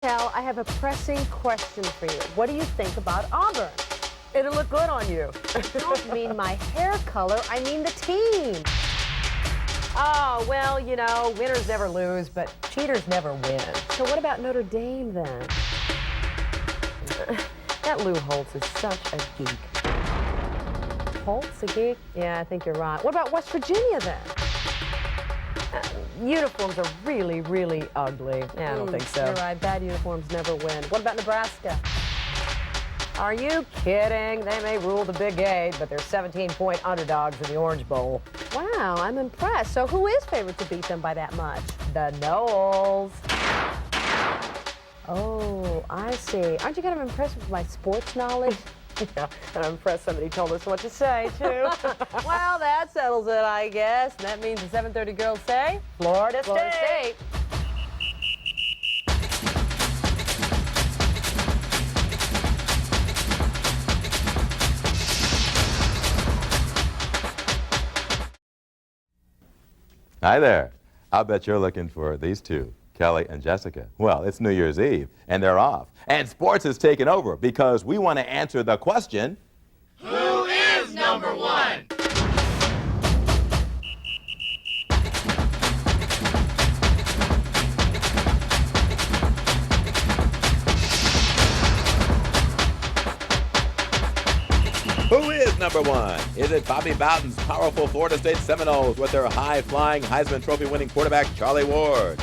Cal, I have a pressing question for you. What do you think about Auburn? It'll look good on you. I don't mean my hair color, I mean the team. Oh, well, you know, winners never lose, but cheaters never win. So what about Notre Dame, then? That Lou Holtz is such a geek. Holtz, a geek? Yeah, I think you're right. What about West Virginia, then? Uniforms are really, really ugly. Yeah, I don't think so. You're right. Bad uniforms never win. What about Nebraska? Are you kidding? They may rule the Big 8, but they're 17-point underdogs in the Orange Bowl. Wow, I'm impressed. So who is favored to beat them by that much? The Noles. Oh, I see. Aren't you kind of impressed with my sports knowledge? Yeah, and I'm impressed somebody told us what to say, too. Well, that settles it, I guess. And that means the 7:30 girls say, Florida State. Hi there. I'll bet you're looking for these two, Kelly and Jessica. Well, it's New Year's Eve, and they're off. And sports is taking over because we want to answer the question, who is number one? who is number one? Is it Bobby Bowden's powerful Florida State Seminoles with their high-flying Heisman Trophy-winning quarterback Charlie Ward?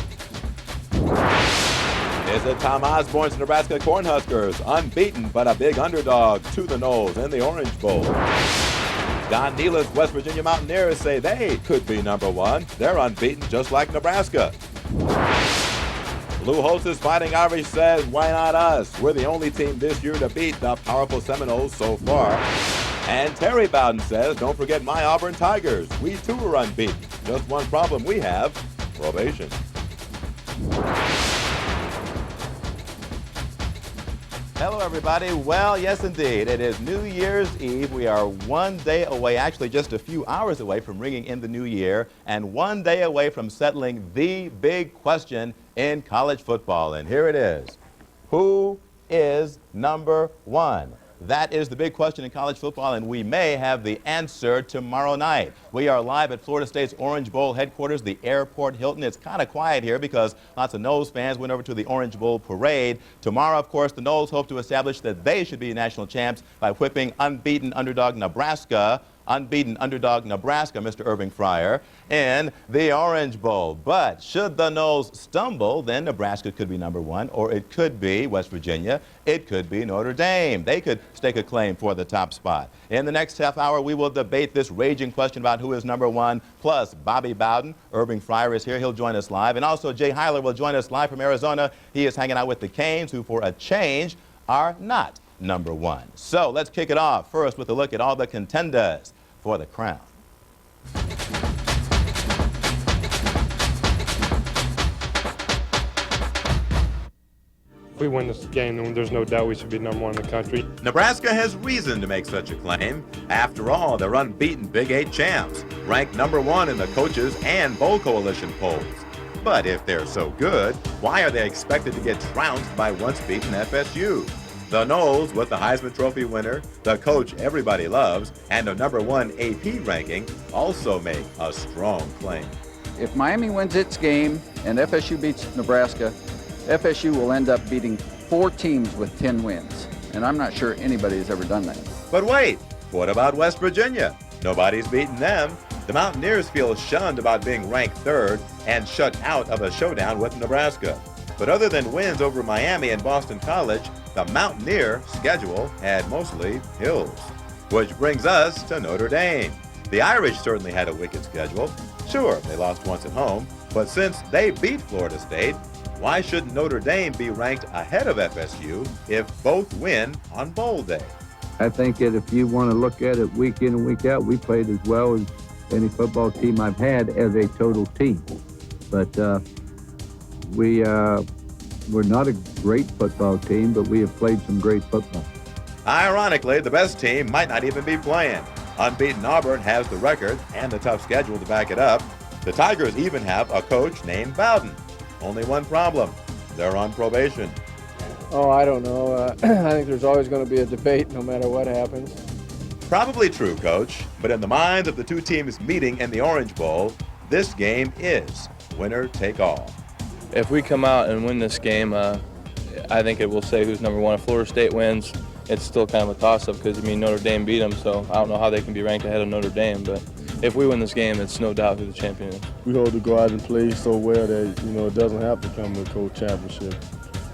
Is it Tom Osborne's Nebraska Cornhuskers, unbeaten but a big underdog to the Noles in the Orange Bowl? Don Nealon's West Virginia Mountaineers say they could be number one. They're unbeaten just like Nebraska. Lou Holtz's Fighting Irish says, why not us? We're the only team this year to beat the powerful Seminoles so far. And Terry Bowden says, don't forget my Auburn Tigers. We too are unbeaten. Just one problem we have, probation. Hello, everybody. Well, yes, indeed. It is New Year's Eve. We are one day away, actually just a few hours away from ringing in the new year, and one day away from settling the big question in college football. And here it is. Who is number one? That is the big question in college football, and we may have the answer tomorrow night. We are live at Florida State's Orange Bowl headquarters, the Airport Hilton. It's kind of quiet here because lots of Noles fans went over to the Orange Bowl parade. Tomorrow, of course, the Noles hope to establish that they should be national champs by whipping unbeaten underdog Nebraska, Mr. Irving Fryer, in the Orange Bowl. But should the Noles stumble, then Nebraska could be number one, or it could be West Virginia, it could be Notre Dame. They could stake a claim for the top spot. In the next half hour, we will debate this raging question about who is number one, plus Bobby Bowden. Irving Fryer is here. He'll join us live. And also Jay Heiler will join us live from Arizona. He is hanging out with the Canes, who for a change are not number one. So let's kick it off first with a look at all the contenders for the crown. If we win this game, then there's no doubt we should be number one in the country. Nebraska has reason to make such a claim. After all, they're unbeaten Big 8 champs, ranked number one in the coaches and Bowl Coalition polls. But if they're so good, why are they expected to get trounced by once-beaten FSU? The Noles, with the Heisman Trophy winner, the coach everybody loves, and a number one AP ranking, also make a strong claim. If Miami wins its game and FSU beats Nebraska, FSU will end up beating 4 teams with 10 wins. And I'm not sure anybody has ever done that. But wait, what about West Virginia? Nobody's beaten them. The Mountaineers feel shunned about being ranked third and shut out of a showdown with Nebraska. But other than wins over Miami and Boston College, the Mountaineer schedule had mostly hills. Which brings us to Notre Dame. The Irish certainly had a wicked schedule. Sure, they lost once at home, but since they beat Florida State, why shouldn't Notre Dame be ranked ahead of FSU if both win on Bowl Day? I think that if you want to look at it week in and week out, we played as well as any football team I've had as a total team. But we're not a great football team, but we have played some great football. Ironically, the best team might not even be playing. Unbeaten Auburn has the record and the tough schedule to back it up. The Tigers even have a coach named Bowden. Only one problem, they're on probation. Oh, I don't know. I think there's always going to be a debate no matter what happens. Probably true, Coach, but in the minds of the two teams meeting in the Orange Bowl, this game is winner take all. If we come out and win this game, I think it will say who's number one. If Florida State wins, it's still kind of a toss-up because, Notre Dame beat them, so I don't know how they can be ranked ahead of Notre Dame, but if we win this game, it's no doubt who the champion is. We hope to go out and play so well that, it doesn't have to come to a coach championship.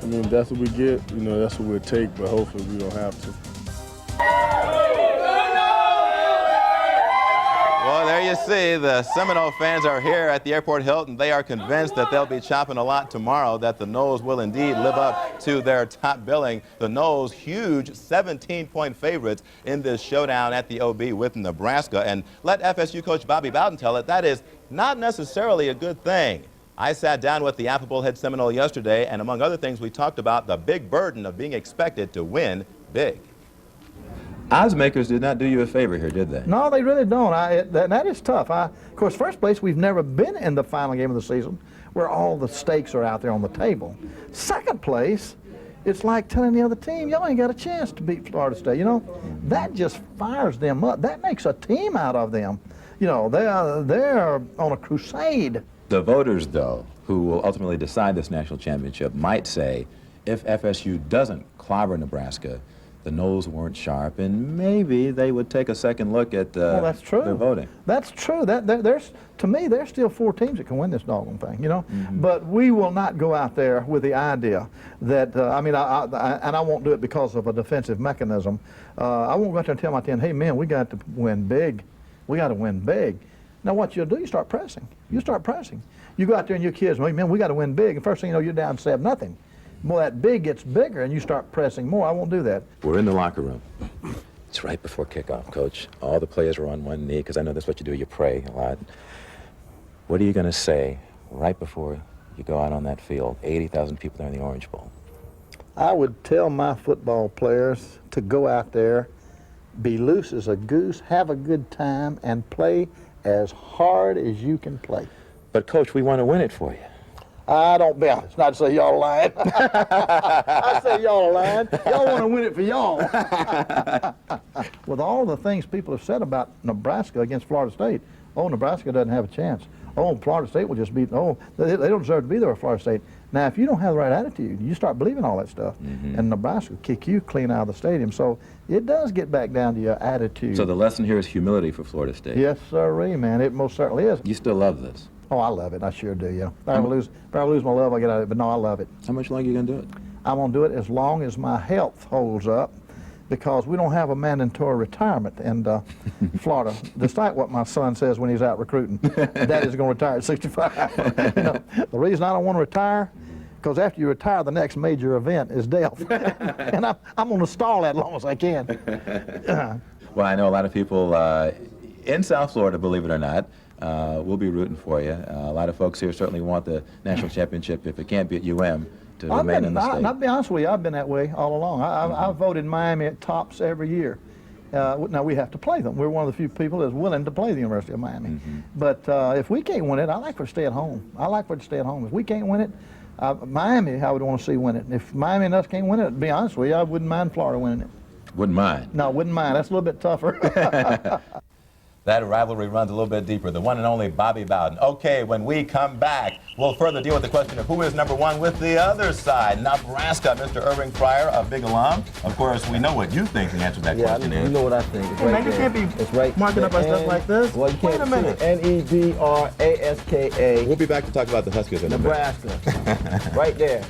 That's what we get, that's what we'll take, but hopefully we don't have to. Well, there you see, the Seminole fans are here at the Airport Hilton. They are convinced that they'll be chopping a lot tomorrow, that the Noles will indeed live up to their top billing. The Noles, huge 17-point favorites in this showdown at the OB with Nebraska. And let FSU coach Bobby Bowden tell it, that is not necessarily a good thing. I sat down with the affable head Seminole yesterday, and among other things, we talked about the big burden of being expected to win big. Odds makers did not do you a favor here, did they? No, they really don't. That is tough. Of course, first place, we've never been in the final game of the season where all the stakes are out there on the table. Second place, it's like telling the other team, y'all ain't got a chance to beat Florida State. That just fires them up. That makes a team out of them. They're on a crusade. The voters, though, who will ultimately decide this national championship might say, if FSU doesn't clobber Nebraska, the Noles weren't sharp, and maybe they would take a second look at that's true. Their voting. That's true. To me, there's still 4 teams that can win this doggone thing, But we will not go out there with the idea that, and I won't do it because of a defensive mechanism. I won't go out there and tell my team, hey, man, we got to win big. We got to win big. Now, what you'll do, you start pressing. You start pressing. You go out there and your kids, hey, man, we got to win big. And first thing you know, you're down 7-0. Well, that big gets bigger, and you start pressing more. I won't do that. We're in the locker room. It's right before kickoff, Coach. All the players are on one knee, because I know that's what you do. You pray a lot. What are you going to say right before you go out on that field? 80,000 people there in the Orange Bowl. I would tell my football players to go out there, be loose as a goose, have a good time, and play as hard as you can play. But, Coach, we want to win it for you. I don't be honest. Not to say y'all lying. I say y'all lying. Y'all want to win it for y'all. With all the things people have said about Nebraska against Florida State, Nebraska doesn't have a chance. Florida State will just beat, they don't deserve to be there with Florida State. Now, if you don't have the right attitude, you start believing all that stuff, and Nebraska will kick you clean out of the stadium. So it does get back down to your attitude. So the lesson here is humility for Florida State. Yes, sirree, man. It most certainly is. You still love this? Oh, I love it. I sure do, yeah. If I lose my love, I get out of it. But no, I love it. How much longer are you going to do it? I'm going to do it as long as my health holds up, because we don't have a mandatory retirement in Florida, despite what my son says when he's out recruiting. Daddy's going to retire at 65. The reason I don't want to retire, because after you retire, the next major event is death. And I'm going to stall that as long as I can. Well, I know a lot of people in South Florida, believe it or not, we'll be rooting for you. A lot of folks here certainly want the national championship, if it can't be at UM, to remain in the state. I'll be honest with you, I've been that way all along. I've voted Miami at tops every year. Now, we have to play them. We're one of the few people that's willing to play the University of Miami. But if we can't win it, I like for it to stay at home. If we can't win it, Miami, I would want to see win it. If Miami and us can't win it, to be honest with you, I wouldn't mind Florida winning it. Wouldn't mind? No, wouldn't mind. That's a little bit tougher. That rivalry runs a little bit deeper. The one and only Bobby Bowden. Okay, when we come back, we'll further deal with the question of who is number one with the other side. Nebraska, Mr. Irving Fryer, a big alum. Of course, we know what you think the answer to that question is. You know what I think. It's man, you can't be marking up our stuff like this. Well, you can't. Wait a minute. Nebraska. We'll be back to talk about the Huskies in a minute. Nebraska. Right there.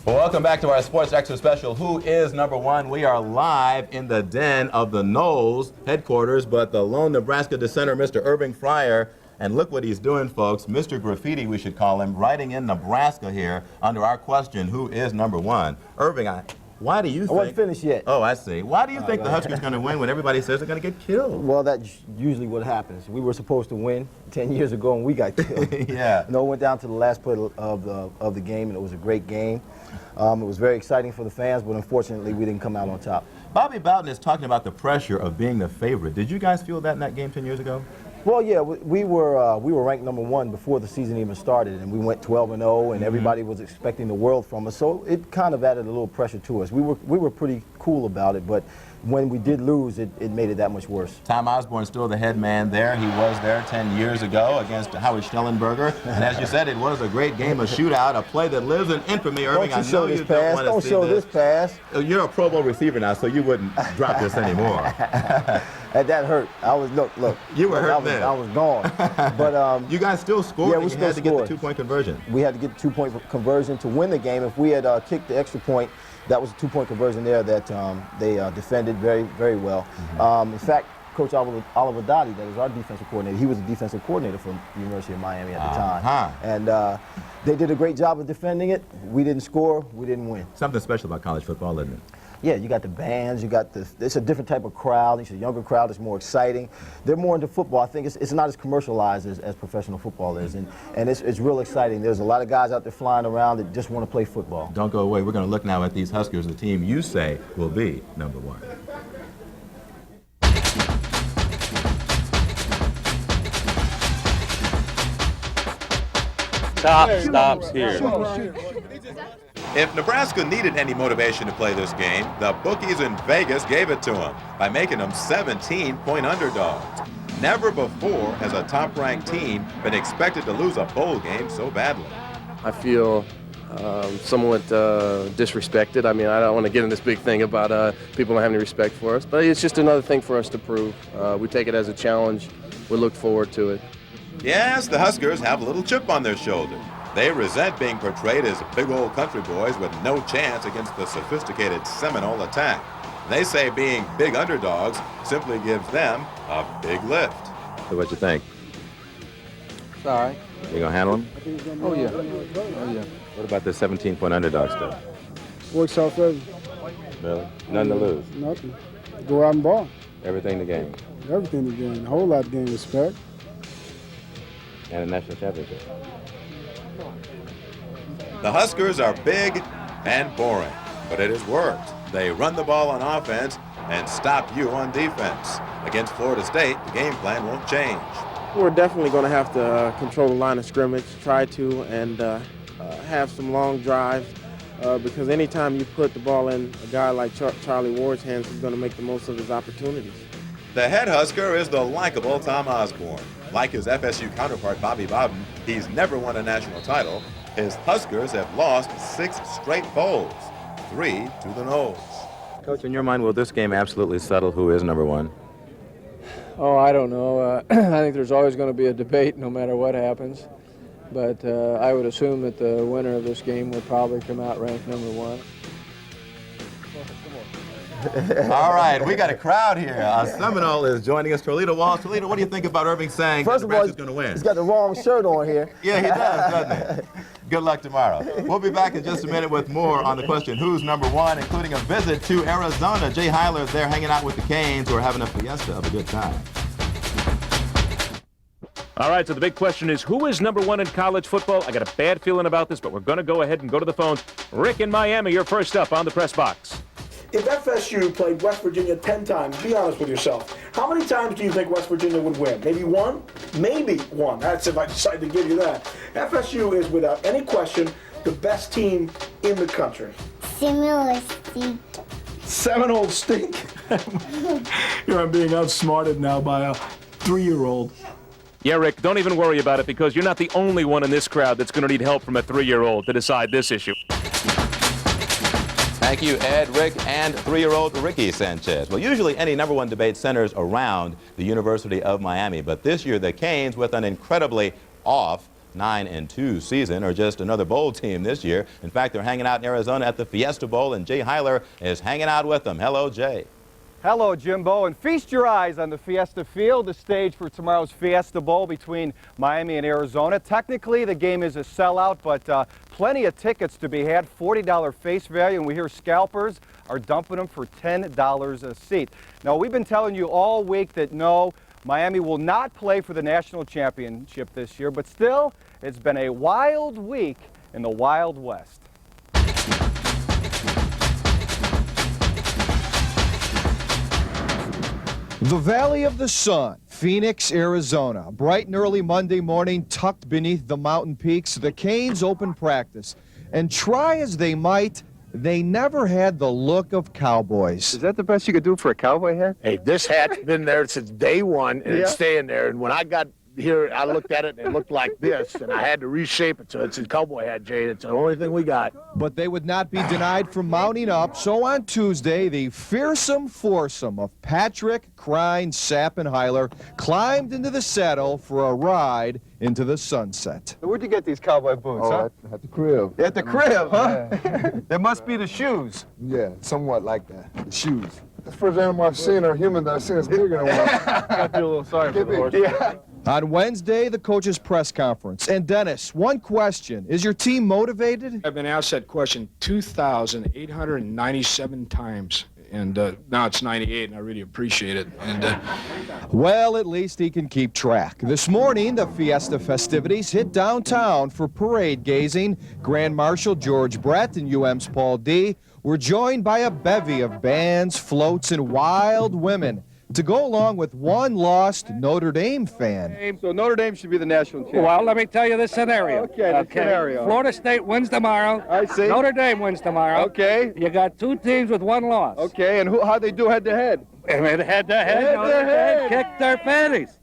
Welcome back to our Sports Extra Special, Who is Number One? We are live in the den of the Noles headquarters, but the lone Nebraska dissenter, Mr. Irving Fryer, And look what he's doing, folks. Mr. Graffiti, we should call him, writing in Nebraska here under our question, who is number one? Irving, why do you think... I wasn't finished yet. Oh, I see. Why do you think the Huskers are going to win when everybody says they're going to get killed? Well, that's usually what happens. We were supposed to win 10 years ago, and we got killed. Yeah. No, it went down to the last play of the game, and it was a great game. It was very exciting for the fans, but unfortunately, we didn't come out on top. Bobby Bowden is talking about the pressure of being the favorite. Did you guys feel that in that game 10 years ago? Well, yeah, we were ranked number 1 before the season even started, and we went 12-0, and everybody was expecting the world from us. So it kind of added a little pressure to us. We were pretty cool about it, but when we did lose, it made it that much worse. Tom Osborne still the head man there. He was there 10 years ago against Howard Schnellenberger, and as you said, it was a great game, a shootout, a play that lives in infamy. Irving, Don't you show this pass. Don't show this pass. You're a Pro Bowl receiver now, so you wouldn't drop this anymore. That hurt. I was look. You were hurt then. I was gone. But you guys still scored. Yeah, we still had to get the 2-point conversion. We had to get the 2-point conversion to win the game. If we had kicked the extra point, that was a 2-point conversion there that they defended very, very well. In fact, Coach Oliver Dottie, that was our defensive coordinator, he was the defensive coordinator for the University of Miami at the time. And they did a great job of defending it. We didn't score. We didn't win. Something special about college football, isn't it? Yeah, you got the bands, you got it's a different type of crowd. It's a younger crowd, it's more exciting. They're more into football. I think it's not as commercialized as professional football is, and it's real exciting. There's a lot of guys out there flying around that just want to play football. Don't go away. We're going to look now at these Huskers, the team you say will be number 1. Stops here. If Nebraska needed any motivation to play this game, the bookies in Vegas gave it to them by making them 17-point underdogs. Never before has a top-ranked team been expected to lose a bowl game so badly. I feel somewhat disrespected. I mean, I don't want to get in this big thing about people not having any respect for us, but it's just another thing for us to prove. We take it as a challenge. We look forward to it. Yes, the Huskers have a little chip on their shoulder. They resent being portrayed as big old country boys with no chance against the sophisticated Seminole attack. They say being big underdogs simply gives them a big lift. So what you think? It's all right. You gonna handle them? Oh, yeah. What about the 17-point underdog stuff? Works out for Really? Nothing to lose. nothing. Go out and ball. Everything to gain. Everything to gain. A whole lot to gain respect. And a national championship. The Huskers are big and boring, but it has worked. They run the ball on offense and stop you on defense. Against Florida State, the game plan won't change. We're definitely going to have to control the line of scrimmage, try to, and have some long drives because anytime you put the ball in a guy like Charlie Ward's hands, he's going to make the most of his opportunities. The head Husker is the likable Tom Osborne. Like his FSU counterpart, Bobby Bowden, he's never won a national title. His Huskers have lost 6 straight bowls, 3 to the nose. Coach, in your mind, will this game absolutely settle who is number 1? Oh, I don't know. I think there's always going to be a debate no matter what happens. But I would assume that the winner of this game will probably come out ranked number 1. All right, we got a crowd here. Seminole is joining us. Toledo Walls. Toledo, what do you think about Irving saying First of all, Nebraska's going to win? he's got the wrong shirt on here. Yeah, he does, doesn't he? Good luck tomorrow. We'll be back in just a minute with more on the question, who's number 1, including a visit to Arizona. Jay Heiler is there hanging out with the Canes, who are having a fiesta of a good time. All right, so the big question is, who is number 1 in college football? I got a bad feeling about this, but we're going to go ahead and go to the phones. Rick in Miami, you're first up on the press box. If FSU played West Virginia 10 times, be honest with yourself, how many times do you think West Virginia would win? Maybe 1? Maybe 1. That's if I decide to give you that. FSU is, without any question, the best team in the country. Seminole stink. Seminole stink? You're being outsmarted now by a 3-year-old. Yeah, Rick, don't even worry about it because you're not the only one in this crowd that's going to need help from a 3-year-old to decide this issue. Thank you, Ed, Rick, and 3-year-old Ricky Sanchez. Well, usually any number 1 debate centers around the University of Miami, but this year the Canes, with an incredibly off 9-2 season, are just another bowl team this year. In fact, they're hanging out in Arizona at the Fiesta Bowl, and Jay Heiler is hanging out with them. Hello, Jay. Hello, Jimbo, and feast your eyes on the Fiesta Field, the stage for tomorrow's Fiesta Bowl between Miami and Arizona. Technically, the game is a sellout, but plenty of tickets to be had, $40 face value, and we hear scalpers are dumping them for $10 a seat. Now, we've been telling you all week that no, Miami will not play for the national championship this year, but still, it's been a wild week in the Wild West. The Valley of the Sun, Phoenix, Arizona. Bright and early Monday morning, tucked beneath the mountain peaks, the Canes open practice. And try as they might, they never had the look of cowboys. Is that the best you could do for a cowboy hat? Hey, this hat's been there since day one, and it's staying there. And when I got here, I looked at it, and it looked like this, and I had to reshape it, so it's a cowboy hat, Jay. It's the only thing we got. But they would not be denied from mounting up, so on Tuesday, the fearsome foursome of Patrick, Crine, Sapp, and Heiler climbed into the saddle for a ride into the sunset. Where'd you get these cowboy boots, huh? At the crib. At the crib, huh? There must be the shoes. Yeah, somewhat like that. The shoes. The first animal I've seen or human that I've seen is bigger than one. I feel a little sorry for the horse. Yeah. On Wednesday, the coach's press conference. And Dennis, one question. Is your team motivated? I've been asked that question 2,897 times. And now it's 98, and I really appreciate it. And well, at least he can keep track. This morning, the Fiesta festivities hit downtown for parade gazing. Grand Marshal George Brett and UM's Paul D. were joined by a bevy of bands, floats, and wild women to go along with one lost Notre Dame fan. So Notre Dame should be the national champion. Well, let me tell you this scenario. Okay, scenario. Florida State wins tomorrow. I see. Notre Dame wins tomorrow. Okay. You got two teams with one loss. Okay, and how'd they do head-to-head? Head-to-head. Notre Dame kicked their panties.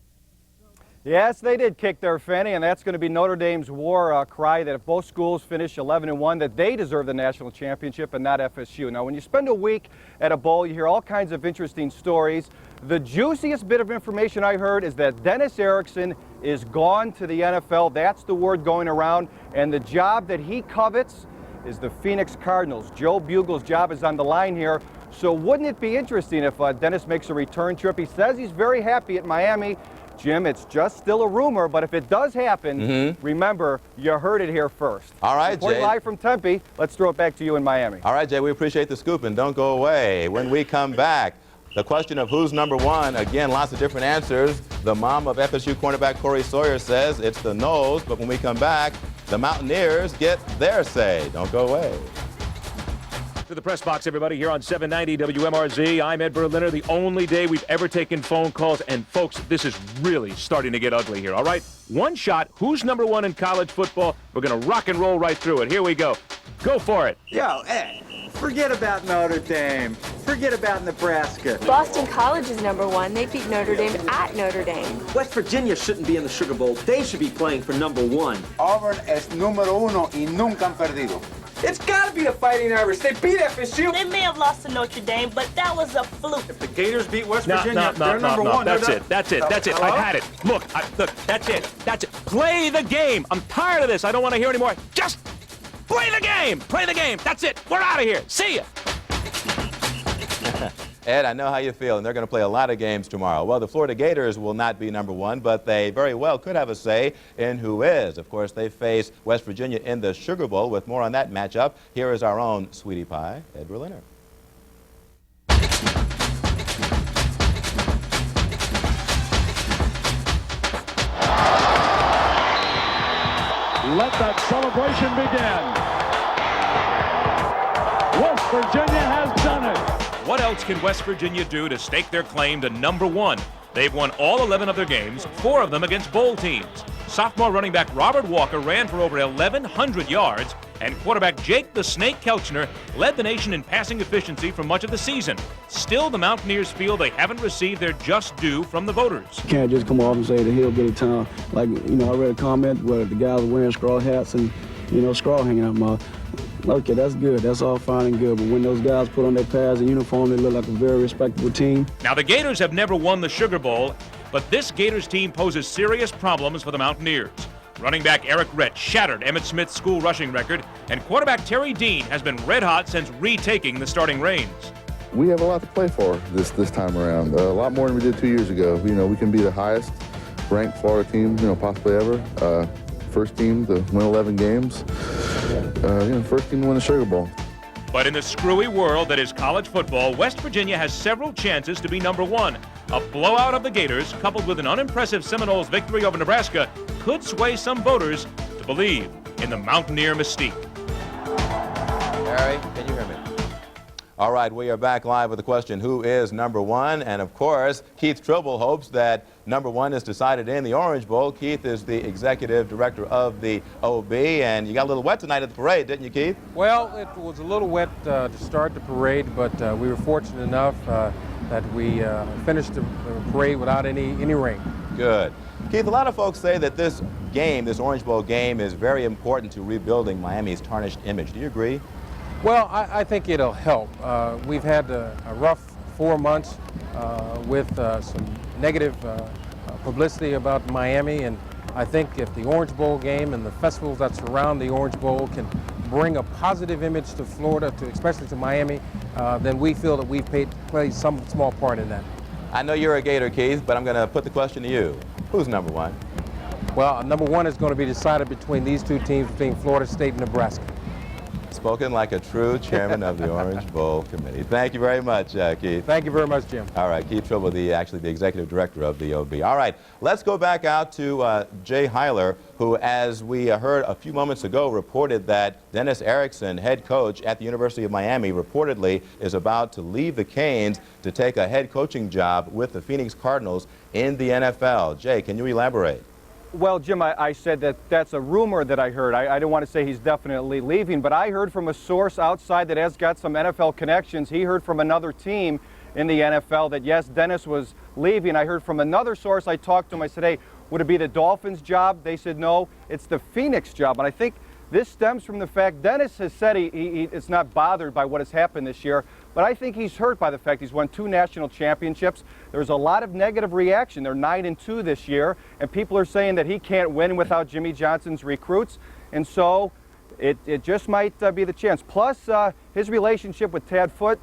Yes, they did kick their fanny, and that's going to be Notre Dame's war cry that if both schools finish 11-1, that they deserve the national championship and not FSU. Now, when you spend a week at a bowl, you hear all kinds of interesting stories. The juiciest bit of information I heard is that Dennis Erickson is gone to the NFL. That's the word going around, and the job that he covets is the Phoenix Cardinals. Joe Bugle's job is on the line here. So wouldn't it be interesting if Dennis makes a return trip? He says he's very happy at Miami. Jim, it's just still a rumor, but if it does happen, remember, you heard it here first. All right, Jay. Live from Tempe, let's throw it back to you in Miami. All right, Jay, we appreciate the scoop, and don't go away. When we come back, the question of who's number one, again, lots of different answers. The mom of FSU cornerback Corey Sawyer says it's the Noles, but when we come back, the Mountaineers get their say. Don't go away. To the press box, everybody, here on 790 WMRZ. I'm Ed Berliner, the only day we've ever taken phone calls. And, folks, this is really starting to get ugly here, all right? One shot, who's number one in college football? We're going to rock and roll right through it. Here we go. Go for it. Yo, Ed, forget about Notre Dame. Forget about Nebraska. Boston College is number one. They beat Notre Dame at Notre Dame. West Virginia shouldn't be in the Sugar Bowl. They should be playing for number one. Auburn es número uno y nunca han perdido. It's got to be the Fighting Irish. They beat FSU. They may have lost to Notre Dame, but that was a fluke. If the Gators beat West Virginia, they're number one. That's it. That's it. I've had it. Look, that's it. That's it. Play the game. I'm tired of this. I don't want to hear anymore. Just play the game. Play the game. That's it. We're out of here. See ya. Ed, I know how you feel, and they're going to play a lot of games tomorrow. Well, the Florida Gators will not be number one, but they very well could have a say in who is. Of course, they face West Virginia in the Sugar Bowl. With more on that matchup, here is our own Sweetie Pie, Ed Berliner. Let that celebration begin. West Virginia has done it. What else can West Virginia do to stake their claim to number one? They've won all 11 of their games, 4 of them against bowl teams. Sophomore running back Robert Walker ran for over 1,100 yards, and quarterback Jake the Snake Kelchner led the nation in passing efficiency for much of the season. Still, the Mountaineers feel they haven't received their just due from the voters. You can't just come off and say the hillbilly town. Like, I read a comment where the guys were wearing straw hats and, straw hanging out my mouth. Okay, that's good. That's all fine and good. But when those guys put on their pads and uniform, they look like a very respectable team. Now, the Gators have never won the Sugar Bowl, but this Gators team poses serious problems for the Mountaineers. Running back Eric Rett shattered Emmitt Smith's school rushing record, and quarterback Terry Dean has been red hot since retaking the starting reins. we have a lot to play for this time around. A lot more than we did 2 years ago. You know, we can be the highest ranked Florida team, you know, possibly ever. First team to win 11 games. First team to win the Sugar Bowl. But in the screwy world that is college football, West Virginia has several chances to be number one. A blowout of the Gators, coupled with an unimpressive Seminoles victory over Nebraska, could sway some voters to believe in the Mountaineer mystique. Harry, can you hear me? All right, we are back live with the question, who is number one? And of course, Keith Tribble hopes that number one is decided in the Orange Bowl. Keith is the executive director of the OB, and you got a little wet tonight at the parade, didn't you, Keith? Well, it was a little wet to start the parade, but we were fortunate enough that we finished the parade without any rain. Good. Keith, a lot of folks say that this game, this Orange Bowl game, is very important to rebuilding Miami's tarnished image. Do you agree? Well, I think it'll help. We've had a rough 4 months with some negative publicity about Miami, and I think if the Orange Bowl game and the festivals that surround the Orange Bowl can bring a positive image to Florida, especially to Miami, then we feel that we've played some small part in that. I know you're a Gator, Keith, but I'm going to put the question to you. Who's number one? Well, number one is going to be decided between these two teams, between Florida State and Nebraska. Spoken like a true chairman of the Orange Bowl Committee. Thank you very much, Keith. Thank you very much, Jim. All right, Keith Tribble, actually the executive director of the OB. All right, let's go back out to Jay Heiler, who, as we heard a few moments ago, reported that Dennis Erickson, head coach at the University of Miami, reportedly is about to leave the Canes to take a head coaching job with the Phoenix Cardinals in the NFL. Jay, can you elaborate? Well, Jim, I said that that's a rumor that I heard. I don't want to say he's definitely leaving, but I heard from a source outside that has got some NFL connections. He heard from another team in the NFL that, yes, Dennis was leaving. I heard from another source. I talked to him. I said, hey, would it be the Dolphins' job? They said, no, it's the Phoenix job. And I think this stems from the fact Dennis has said he is not bothered by what has happened this year, but I think he's hurt by the fact he's won 2 national championships. There's a lot of negative reaction. They're 9-2 this year, and people are saying that he can't win without Jimmy Johnson's recruits, and so it just might be the chance. Plus, his relationship with Tad Foote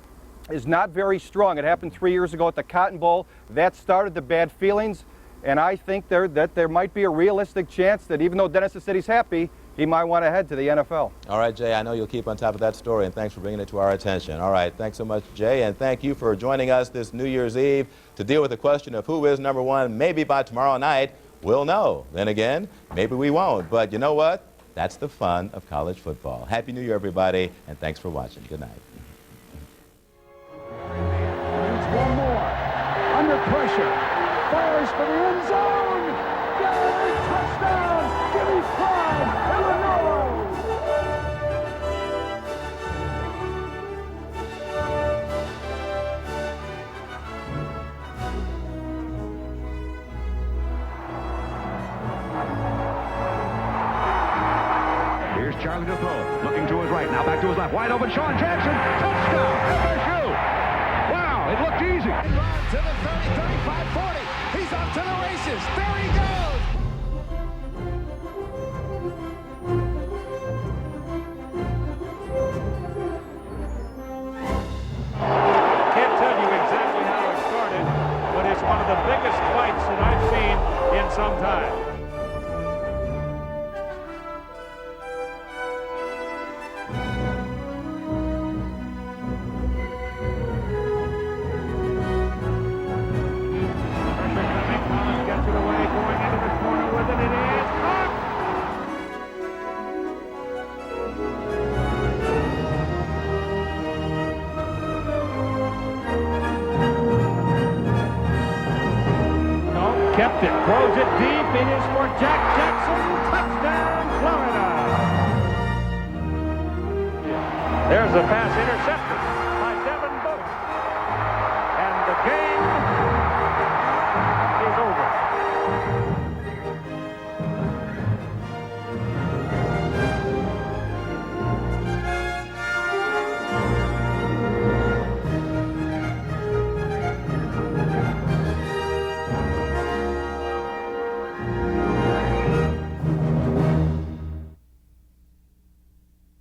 is not very strong. It happened 3 years ago at the Cotton Bowl. That started the bad feelings, and I think that there might be a realistic chance that even though Dennis has said he's happy, he might want to head to the NFL. All right, Jay, I know you'll keep on top of that story, and thanks for bringing it to our attention. All right, thanks so much, Jay, and thank you for joining us this New Year's Eve to deal with the question of who is number one. Maybe by tomorrow night, we'll know. Then again, maybe we won't. But you know what? That's the fun of college football. Happy New Year, everybody, and thanks for watching. Good night. One more. Under pressure. Fires for the end zone. Yay! Touchdown! Jimmy Prime, Illinois! Here's Charlie to throw. Looking to his right. Now back to his left. Wide open. Sean Jackson. Touchdown. FSU. Wow, it looked easy. To the 30, 35, 40. He's up to the races. There he goes. Can't tell you exactly how it started, but it's one of the biggest fights that I've seen in some time. Kept it, throws it deep, it is for Jack Jackson, touchdown, Florida! There's a pass intercepted.